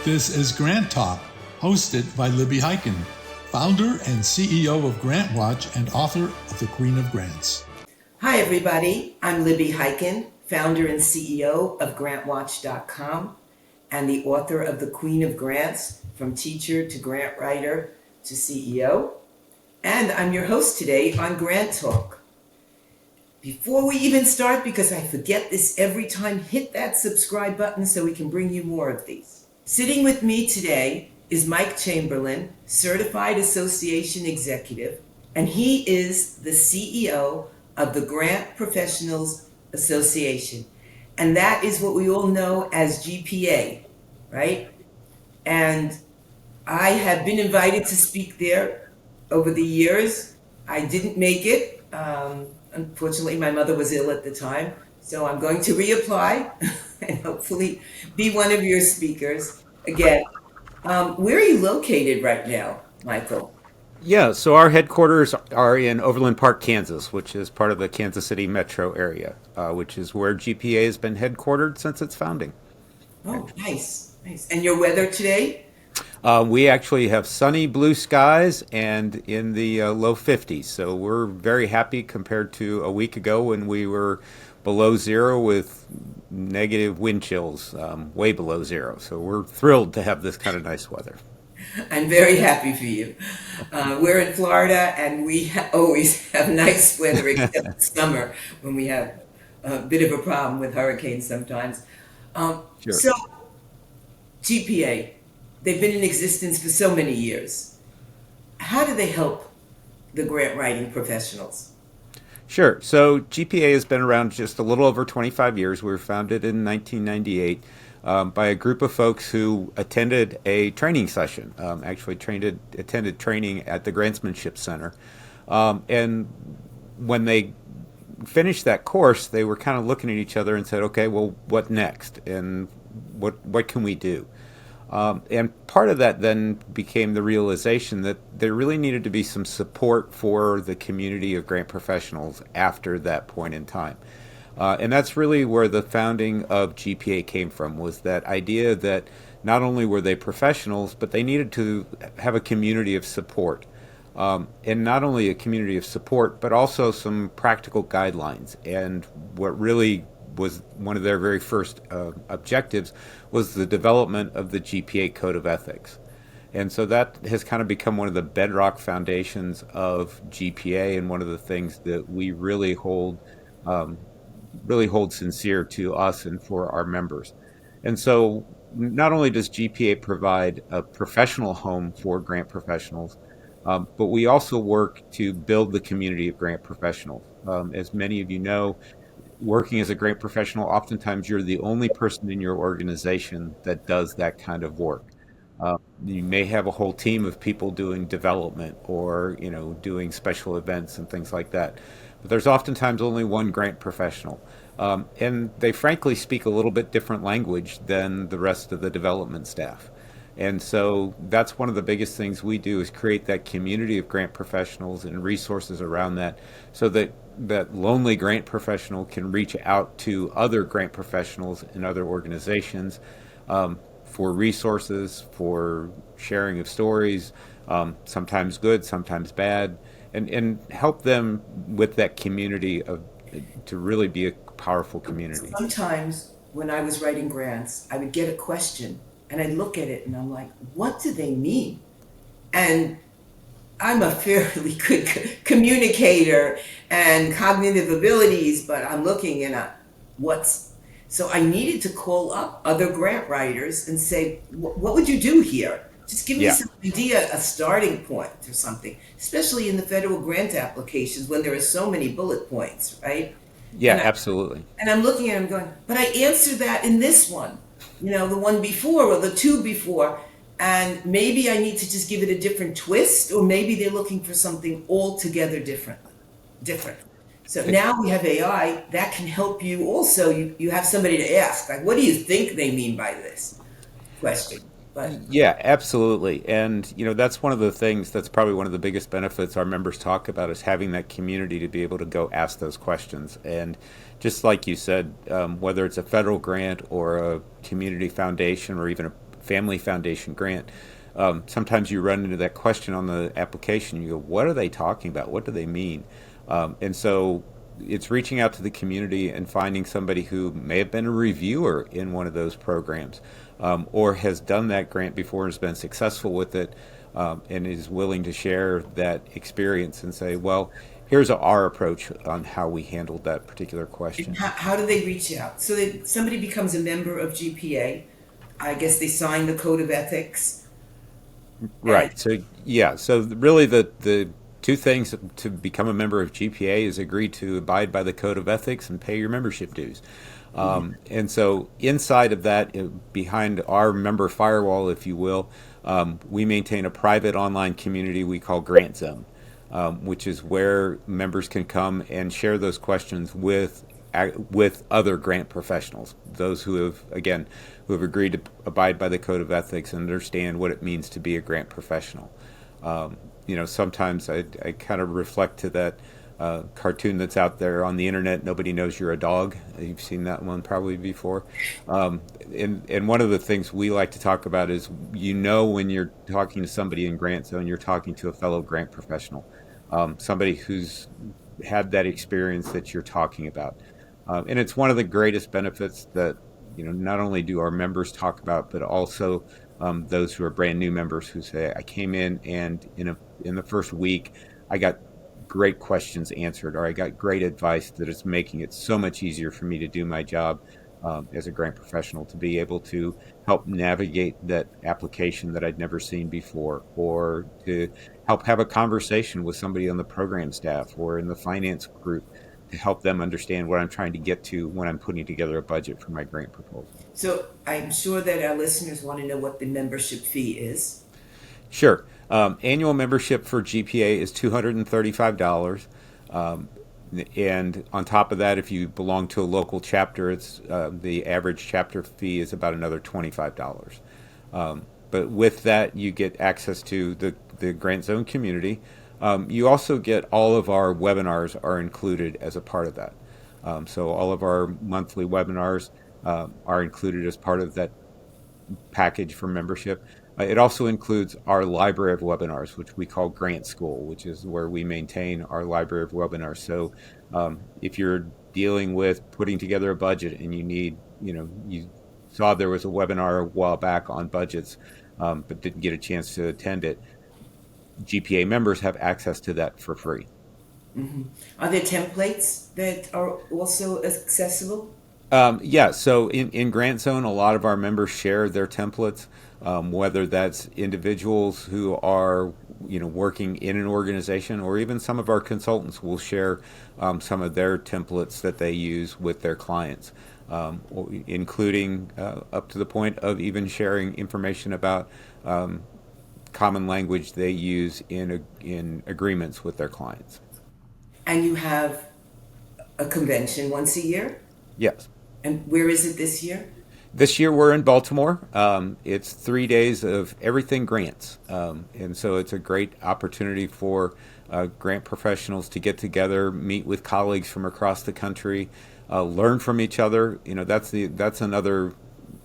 This is GrantTalk, hosted by Libby Hikind, founder and CEO of GrantWatch and author of The Queen of Grants. Hi, everybody. I'm Libby Hikind, founder and CEO of GrantWatch.com and the author of The Queen of Grants, From Teacher to Grant Writer to CEO. And I'm your host today on GrantTalk. Before we even start, because I forget this every time, hit that subscribe button so we can bring you more of these. Sitting with me today is Mike Chamberlain, Certified Association Executive, and he is the CEO of the Grant Professionals Association. And that is what we all know as GPA, right? And I have been invited to speak there over the years. I didn't make it. Unfortunately, my mother was ill at the time. So I'm going to reapply and hopefully be one of your speakers again. Where are you located right now, Michael? Yeah, so our headquarters are in Overland Park, Kansas, which is part of the Kansas City metro area, which is where GPA has been headquartered since its founding. Oh, nice, nice. And your weather today? We actually have sunny blue skies and in the low 50s. So we're very happy compared to a week ago when we were below zero with negative wind chills, way below zero. So we're thrilled to have this kind of nice weather. I'm very happy for you. We're in Florida and we always have nice weather except summer when we have a bit of a problem with hurricanes sometimes. Sure. So GPA, they've been in existence for so many years. How do they help the grant writing professionals? Sure. So GPA has been around just a little over 25 years. We were founded in 1998 by a group of folks who attended a training session, attended training at the Grantsmanship Center. And when they finished that course, they were kind of looking at each other and said, okay, well, what next? And what can we do? And part of that then became the realization that there really needed to be some support for the community of grant professionals after that point in time. And that's really where the founding of GPA came from, was that idea that not only were they professionals, but they needed to have a community of support. And not only a community of support, but also some practical guidelines. And what really was one of their very first objectives was the development of the GPA Code of Ethics. And so that has kind of become one of the bedrock foundations of GPA and one of the things that we really hold sincere to us and for our members. And so not only does GPA provide a professional home for grant professionals, but we also work to build the community of grant professionals. As many of you know, working as a grant professional, oftentimes you're the only person in your organization that does that kind of work. You may have a whole team of people doing development or, doing special events and things like that. But there's oftentimes only one grant professional. And they frankly speak a little bit different language than the rest of the development staff. And so that's one of the biggest things we do, is create that community of grant professionals and resources around that, so that that lonely grant professional can reach out to other grant professionals in other organizations for resources, for sharing of stories, sometimes good, sometimes bad, and help them with that community to really be a powerful community. Sometimes when I was writing grants, I would get a question and I'd look at it and I'm like, what do they mean? And I'm a fairly good communicator and cognitive abilities, but I'm looking at so I needed to call up other grant writers and say, what would you do here? Just give me some idea, a starting point or something, especially in the federal grant applications when there are so many bullet points, right? Yeah, absolutely. And I'm looking at them going, but I answered that in this one, the one before or the two before. And maybe I need to just give it a different twist, or maybe they're looking for something altogether different. So now we have AI that can help you also. You have somebody to ask, like, what do you think they mean by this question? But yeah, absolutely. And, that's one of the things that's probably one of the biggest benefits our members talk about, is having that community to be able to go ask those questions. And just like you said, whether it's a federal grant or a community foundation or even a family foundation grant, sometimes you run into that question on the application. You go, what are they talking about? What do they mean? And so it's reaching out to the community and finding somebody who may have been a reviewer in one of those programs, or has done that grant before and has been successful with it, and is willing to share that experience and say, well, here's our approach on how we handled that particular question. How do they reach out? So that somebody becomes a member of GPA. I guess they sign the code of ethics. Right. So yeah. So really, the two things to become a member of GPA is agree to abide by the code of ethics and pay your membership dues. And so inside of that, behind our member firewall, if you will, we maintain a private online community we call Grant Zone, which is where members can come and share those questions with other grant professionals, those who have, again, who have agreed to abide by the code of ethics and understand what it means to be a grant professional. Sometimes I kind of reflect to that cartoon that's out there on the internet, Nobody Knows You're a Dog. You've seen that one probably before. And one of the things we like to talk about is, when you're talking to somebody in Grant Zone, you're talking to a fellow grant professional, somebody who's had that experience that you're talking about. And it's one of the greatest benefits that, not only do our members talk about, but also those who are brand new members who say, I came in and in the first week, I got great questions answered, or I got great advice that is making it so much easier for me to do my job as a grant professional, to be able to help navigate that application that I'd never seen before, or to help have a conversation with somebody on the program staff or in the finance group to help them understand what I'm trying to get to when I'm putting together a budget for my grant proposal. So I'm sure that our listeners want to know what the membership fee is. Sure. Annual membership for GPA is $235. And on top of that, if you belong to a local chapter, it's the average chapter fee is about another $25. But with that, you get access to the Grant Zone community. You also get all of our webinars are included as a part of that. So all of our monthly webinars are included as part of that package for membership. It also includes our library of webinars, which we call Grant School, which is where we maintain our library of webinars. So if you're dealing with putting together a budget and you saw there was a webinar a while back on budgets, but didn't get a chance to attend it, GPA members have access to that for free. Mm-hmm. Are there templates that are also accessible? Yeah, so in Grant Zone, a lot of our members share their templates, whether that's individuals who are working in an organization, or even some of our consultants will share some of their templates that they use with their clients, including up to the point of even sharing information about common language they use in agreements with their clients. And you have a convention once a year? Yes. And where is it this year? This year we're in Baltimore. It's 3 days of everything grants. And so it's a great opportunity for grant professionals to get together, meet with colleagues from across the country, learn from each other. That's another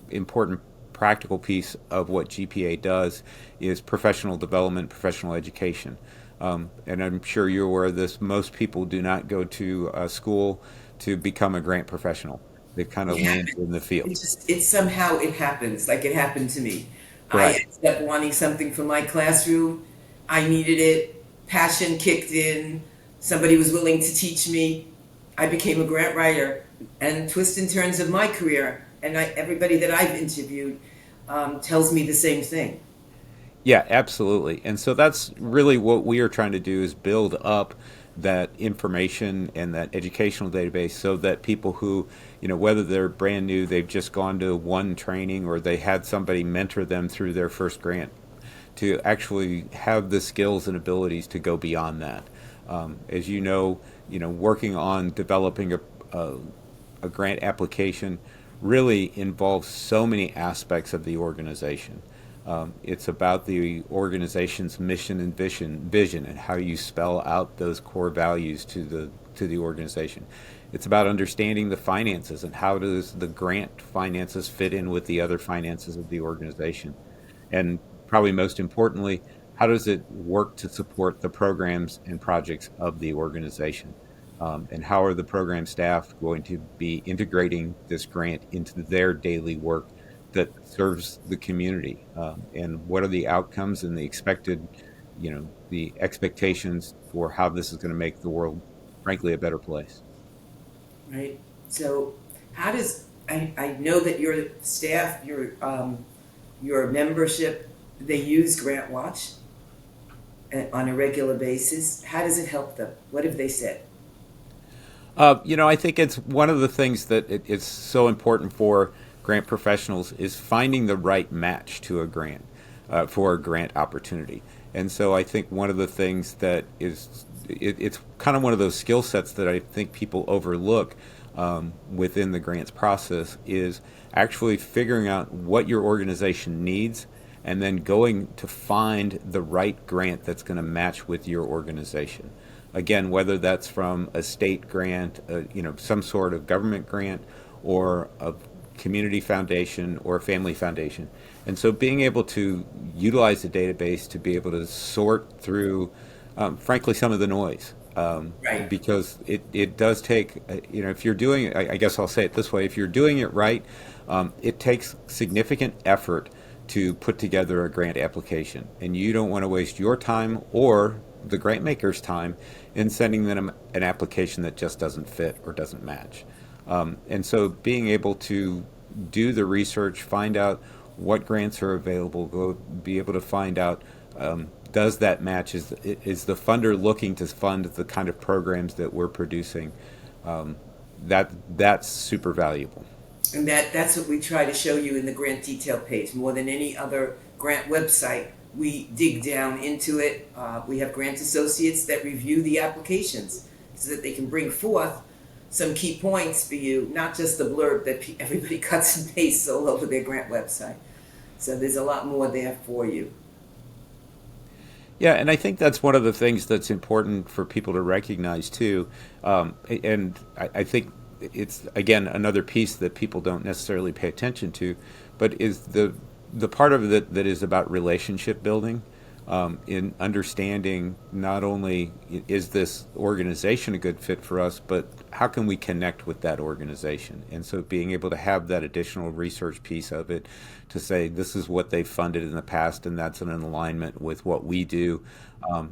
important practical piece of what GPA does, is professional development, professional education. And I'm sure you're aware of this. Most people do not go to school to become a grant professional. They kind of land in the field. It somehow it happens, like it happened to me. Right. I ended up wanting something for my classroom. I needed it. Passion kicked in. Somebody was willing to teach me. I became a grant writer. And twists and turns of my career, and everybody that I've interviewed tells me the same thing. Yeah, absolutely. And so that's really what we are trying to do, is build up that information and that educational database, so that people who, whether they're brand new, they've just gone to one training, or they had somebody mentor them through their first grant, to actually have the skills and abilities to go beyond that. As working on developing a grant application really involves so many aspects of the organization. It's about the organization's mission and vision, and how you spell out those core values to to the organization. It's about understanding the finances and how does the grant finances fit in with the other finances of the organization. And probably most importantly, how does it work to support the programs and projects of the organization? And how are the program staff going to be integrating this grant into their daily work that serves the community? And what are the outcomes and the expected, the expectations for how this is going to make the world, frankly, a better place? Right. So, how does I know that your staff, your membership, they use GrantWatch on a regular basis. How does it help them? What have they said? I think it's one of the things that it's so important for grant professionals is finding the right match to a grant for a grant opportunity. And so I think one of the things that it's kind of one of those skill sets that I think people overlook within the grants process is actually figuring out what your organization needs and then going to find the right grant that's going to match with your organization. Again, whether that's from a state grant, some sort of government grant, or a community foundation or a family foundation. And so being able to utilize the database to be able to sort through, frankly, some of the noise. Right. Because it does take, if you're doing it, I guess I'll say it this way, if you're doing it right, it takes significant effort to put together a grant application. And you don't want to waste your time or the grant maker's time in sending them an application that just doesn't fit or doesn't match. And so being able to do the research, find out what grants are available, be able to find out does that match, is the funder looking to fund the kind of programs that we're producing, that's super valuable. And that's what we try to show you in the grant detail page. More than any other grant website, we dig down into it. We have grant associates that review the applications so that they can bring forth some key points for you, not just the blurb that everybody cuts and pastes all over their grant website. So there's a lot more there for you. Yeah, and I think that's one of the things that's important for people to recognize too. And I think it's, again, another piece that people don't necessarily pay attention to, but is the part of it that is about relationship building, in understanding not only is this organization a good fit for us, but how can we connect with that organization? And so being able to have that additional research piece of it to say this is what they've funded in the past and that's in alignment with what we do,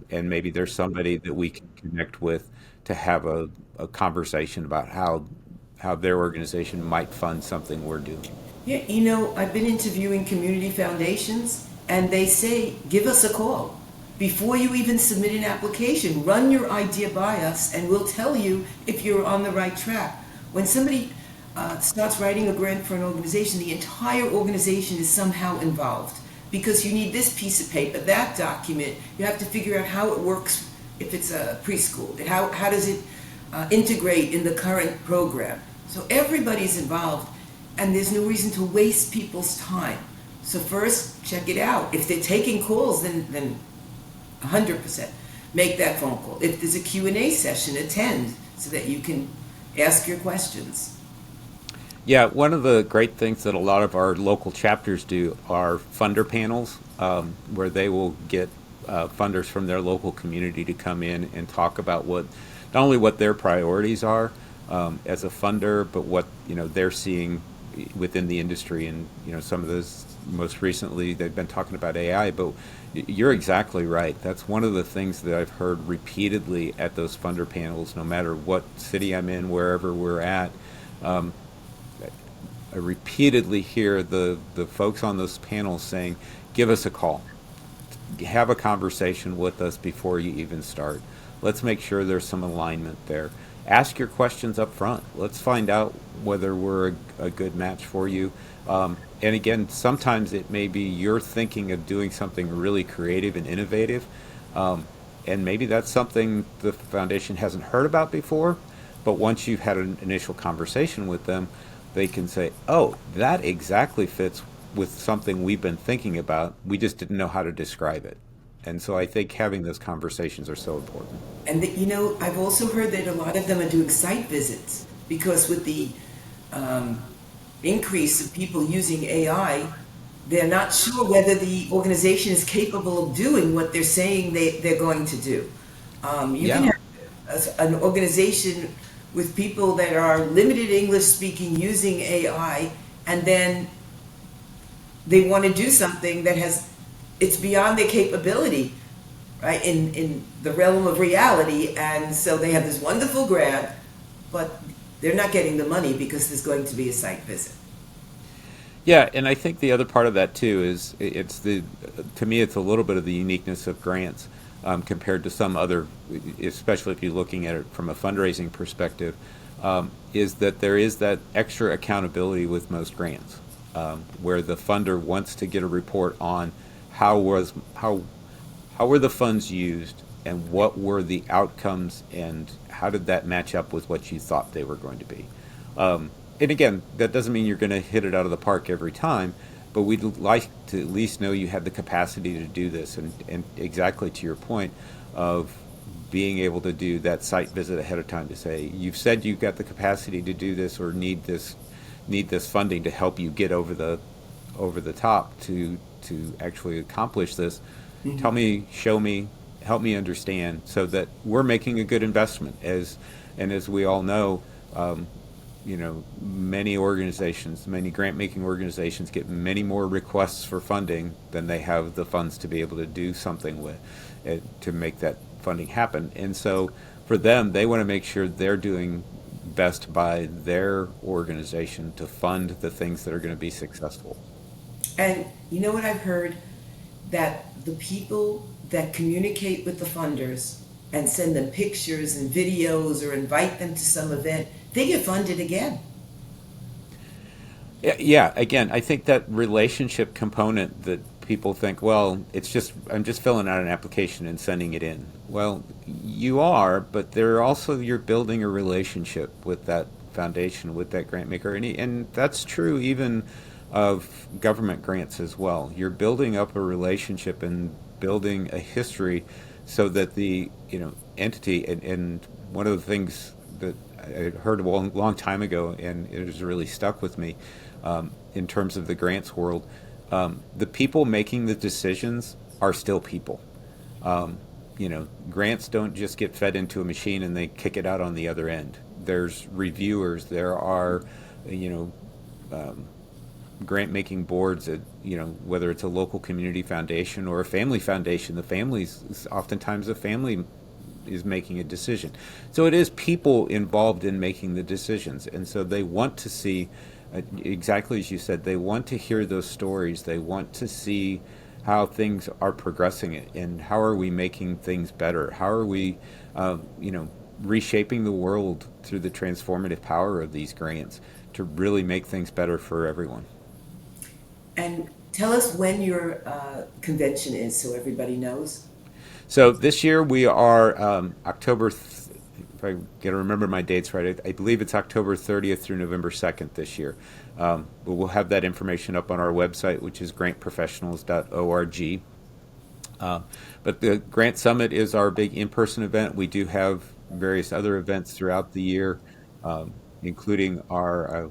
and maybe there's somebody that we can connect with to have a conversation about how their organization might fund something we're doing. Yeah, I've been interviewing community foundations, and they say, give us a call. Before you even submit an application, run your idea by us, and we'll tell you if you're on the right track. When somebody starts writing a grant for an organization, the entire organization is somehow involved, because you need this piece of paper, that document. You have to figure out how it works if it's a preschool. How does it integrate in the current program? So everybody's involved. And there's no reason to waste people's time. So first, check it out. If they're taking calls, then 100% make that phone call. If there's a Q&A session, attend so that you can ask your questions. Yeah, one of the great things that a lot of our local chapters do are funder panels, where they will get funders from their local community to come in and talk about not only what their priorities are as a funder, but what they're seeing within the industry. And some of those, most recently they've been talking about AI, but you're exactly right. That's one of the things that I've heard repeatedly at those funder panels, no matter what city I'm in, wherever we're at. I repeatedly hear the folks on those panels saying, give us a call, have a conversation with us before you even start. Let's make sure there's some alignment there. Ask your questions up front. Let's find out whether we're a good match for you. And again, sometimes it may be you're thinking of doing something really creative and innovative, and maybe that's something the foundation hasn't heard about before, but once you've had an initial conversation with them, they can say, oh, that exactly fits with something we've been thinking about. We just didn't know how to describe it. And so I think having those conversations are so important. And you know, I've also heard that a lot of them are doing site visits because with the um, increase of people using AI, they're not sure whether the organization is capable of doing what they're saying they're going to do. You can Yeah. have an organization with people that are limited English speaking using AI, and then they want to do something that it's beyond their capability, right, in the realm of reality. And so they have this wonderful grant, but they're not getting the money because there's going to be a site visit. Yeah, and I think the other part of that too is it's the to me it's a little bit of the uniqueness of grants compared to some other, especially if you're looking at it from a fundraising perspective, is that there is that extra accountability with most grants, where the funder wants to get a report on how was how were the funds used and what were the outcomes and how did that match up with what you thought they were going to be. And again, that doesn't mean you're going to hit it out of the park every time, but we'd like to at least know you have the capacity to do this. And exactly to your point of being able to do that site visit ahead of time to say, you've said you've got the capacity to do this or need this funding to help you get over the top to actually accomplish this. Tell me, show me, help me understand so that we're making a good investment as we all know, many organizations, many grant making organizations get many more requests for funding than they have the funds to be able to do something with to make that funding happen. And so for them, they want to make sure they're doing best by their organization to fund the things that are going to be successful. And you know what I've heard? That the people that communicate with the funders and send them pictures and videos or invite them to some event, they get funded again. Yeah, again, I think that relationship component that people think, well, it's just I'm just filling out an application and sending it in. Well, you are, but there also you're building a relationship with that foundation, with that grant maker, and that's true even of government grants as well. You're building up a relationship and building a history so that the entity and one of the things that I heard a long time ago, and it has really stuck with me in terms of the grants world. The people making the decisions are still people. Grants don't just get fed into a machine and they kick it out on the other end. There's reviewers. There are, you know, grant making boards that whether it's a local community foundation or a family foundation. The families oftentimes the family is making a decision. So it is people involved in making the decisions. And so they want to see, exactly as you said, they want to hear those stories. They want to see how things are progressing and how are we making things better? How are we, reshaping the world through the transformative power of these grants to really make things better for everyone. And tell us when your convention is so everybody knows. So this year we are October, if I got to remember my dates right, I believe it's October 30th through November 2nd this year. But we'll have that information up on our website, which is grantprofessionals.org. But the Grant Summit is our big in-person event. We do have various other events throughout the year, including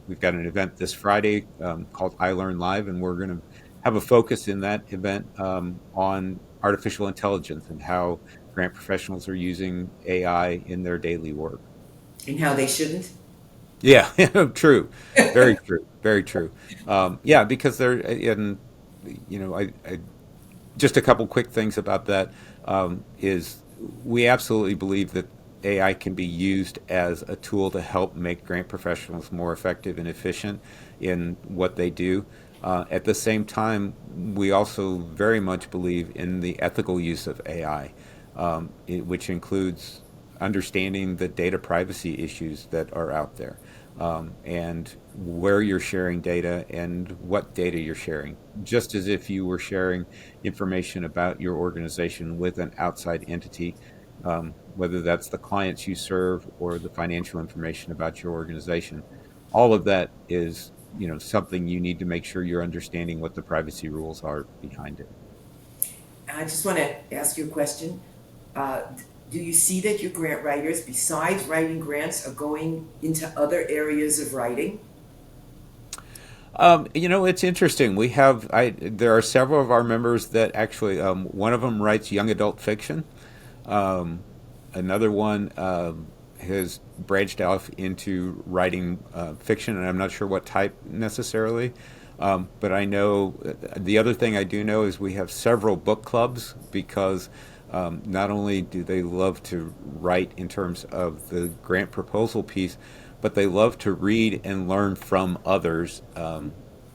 we've got an event this Friday called I Learn Live, and we're going to have a focus in that event on artificial intelligence and how grant professionals are using AI in their daily work. And how they shouldn't. Yeah, true, very true, very true. Yeah, because they're I just a couple quick things about that is we absolutely believe that AI can be used as a tool to help make grant professionals more effective and efficient in what they do. At the same time, we also very much believe in the ethical use of AI, which includes understanding the data privacy issues that are out there, and where you're sharing data and what data you're sharing. Just as if you were sharing information about your organization with an outside entity, whether that's the clients you serve or the financial information about your organization. All of that is, something you need to make sure you're understanding what the privacy rules are behind it. I just want to ask you a question. Uh, do you see that your grant writers, besides writing grants, are going into other areas of writing? It's interesting. There are several of our members that actually, one of them writes young adult fiction. Um, Another one has branched off into writing fiction, and I'm not sure what type necessarily. But I know the other thing I do know is we have several book clubs because not only do they love to write in terms of the grant proposal piece, but they love to read and learn from others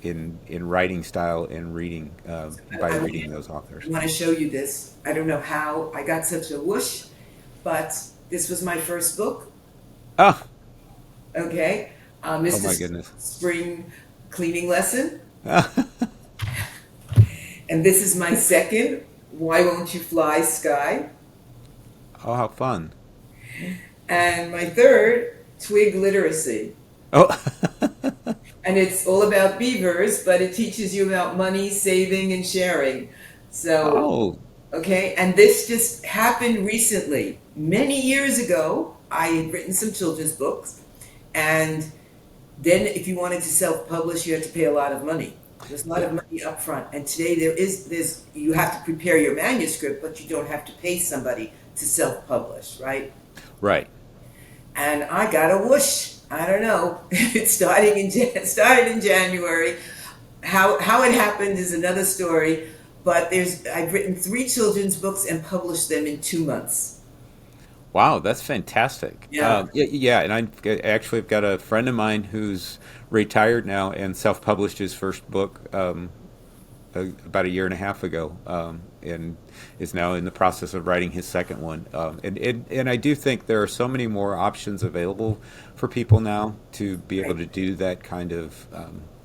in writing style and reading by I, reading those authors. I want to show you this. I don't know how I got such a whoosh, but this was my first book. Ah, Okay. oh Mr. my goodness. Spring Cleaning Lesson. And this is my second, Why Won't You Fly Sky? Oh, how fun. And my third, Twig Literacy. Oh, And it's all about beavers, but it teaches you about money, saving, and sharing. So, oh, okay, and this just happened recently. Many years ago, I had written some children's books, and then if you wanted to self-publish, you had to pay a lot of money. There's a lot of money up front. And today there's you have to prepare your manuscript, but you don't have to pay somebody to self-publish, right? right. And I got a whoosh. I don't know. It started in January. How it happened is another story. But I've written 3 children's books and published them in 2 months. Wow, that's fantastic. Yeah. Yeah, and actually have got a friend of mine who's retired now and self-published his first book about a year and a half ago, and is now in the process of writing his second one. And I do think there are so many more options available for people now to be able to do that kind of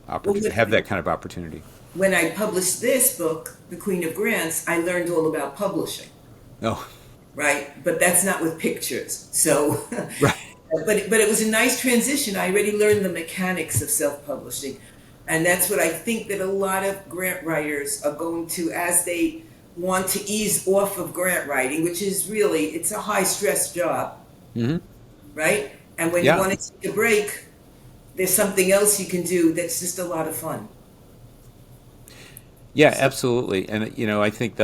opportunity, have that kind of opportunity. When I published this book, The Queen of Grants, I learned all about publishing, Oh, right? But that's not with pictures. So, right. but it was a nice transition. I already learned the mechanics of self-publishing. And that's what I think that a lot of grant writers are going to as they want to ease off of grant writing, which is really, it's a high stress job, Hmm. right? And when Yeah. you want to take a break, there's something else you can do that's just a lot of fun. Yeah, absolutely. And, I think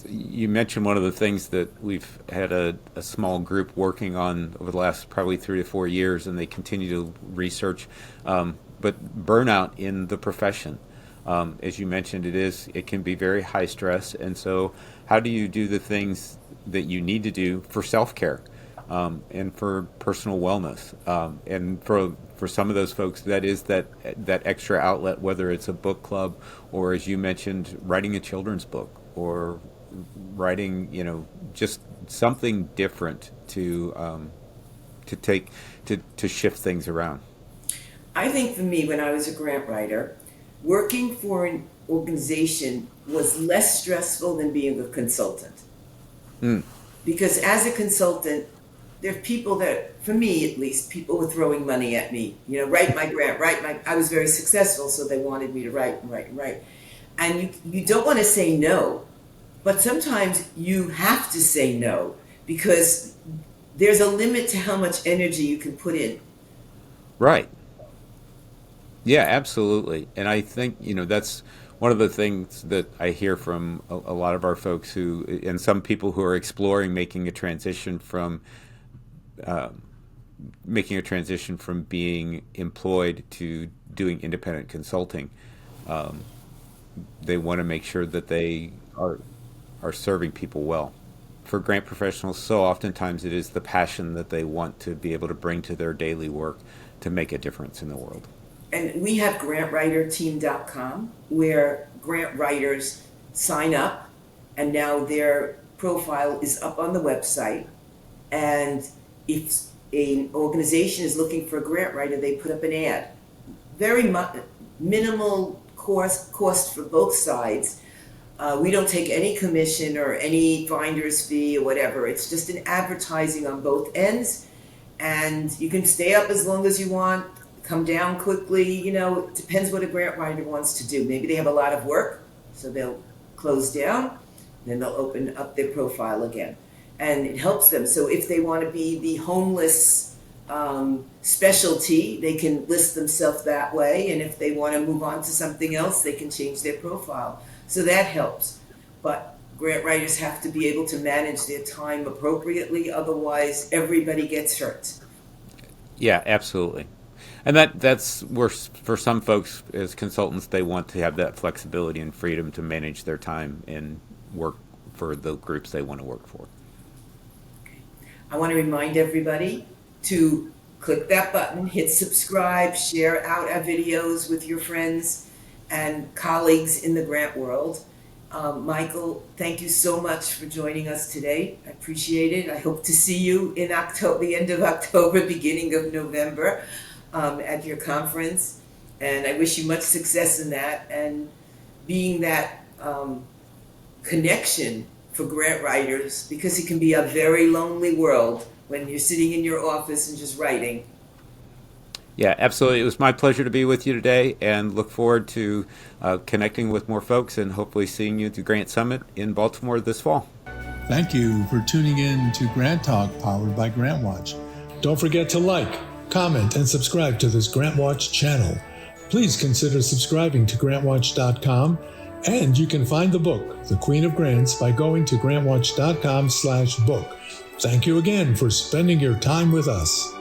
you mentioned one of the things that we've had a small group working on over the last probably 3 to 4 years, and they continue to research. But burnout in the profession, as you mentioned, it can be very high stress. And so how do you do the things that you need to do for self-care, and for personal wellness? And for some of those folks, that is that extra outlet, whether it's a book club or, as you mentioned, writing a children's book or writing, just something different to shift things around. I think for me, when I was a grant writer, working for an organization was less stressful than being a consultant. Mm. Because as a consultant, there are people that, for me at least, people were throwing money at me. Write my grant, I was very successful, so they wanted me to write and write and write. And you don't want to say no, but sometimes you have to say no because there's a limit to how much energy you can put in. Right. Yeah, absolutely. And I think, that's one of the things that I hear from a lot of our folks and some people who are exploring making a transition from being employed to doing independent consulting. They want to make sure that they are serving people well. For grant professionals, so oftentimes it is the passion that they want to be able to bring to their daily work to make a difference in the world. And we have grantwriterteam.com where grant writers sign up, and now their profile is up on the website. And if an organization is looking for a grant writer, they put up an ad. Very minimal cost for both sides. We don't take any commission or any finder's fee or whatever. It's just an advertising on both ends. And you can stay up as long as you want, come down quickly. It depends what a grant writer wants to do. Maybe they have a lot of work, so they'll close down. Then they'll open up their profile again. And it helps them. So if they want to be the homeless specialty, they can list themselves that way. And if they want to move on to something else, they can change their profile. So that helps. But grant writers have to be able to manage their time appropriately. Otherwise, everybody gets hurt. Yeah, absolutely. And that's where, for some folks as consultants, they want to have that flexibility and freedom to manage their time and work for the groups they want to work for. I want to remind everybody to click that button, hit subscribe, share out our videos with your friends and colleagues in the grant world. Michael, thank you so much for joining us today. I appreciate it. I hope to see you in October, the end of October, beginning of November, at your conference. And I wish you much success in that, and being that connection for grant writers, because it can be a very lonely world when you're sitting in your office and just writing. Yeah, absolutely. It was my pleasure to be with you today, and look forward to connecting with more folks and hopefully seeing you at the Grant Summit in Baltimore this fall. Thank you for tuning in to GrantTalk, powered by GrantWatch. Don't forget to like, comment, and subscribe to this GrantWatch channel. Please consider subscribing to GrantWatch.com, and you can find the book, The Queen of Grants, by going to GrantWatch.com/book. Thank you again for spending your time with us.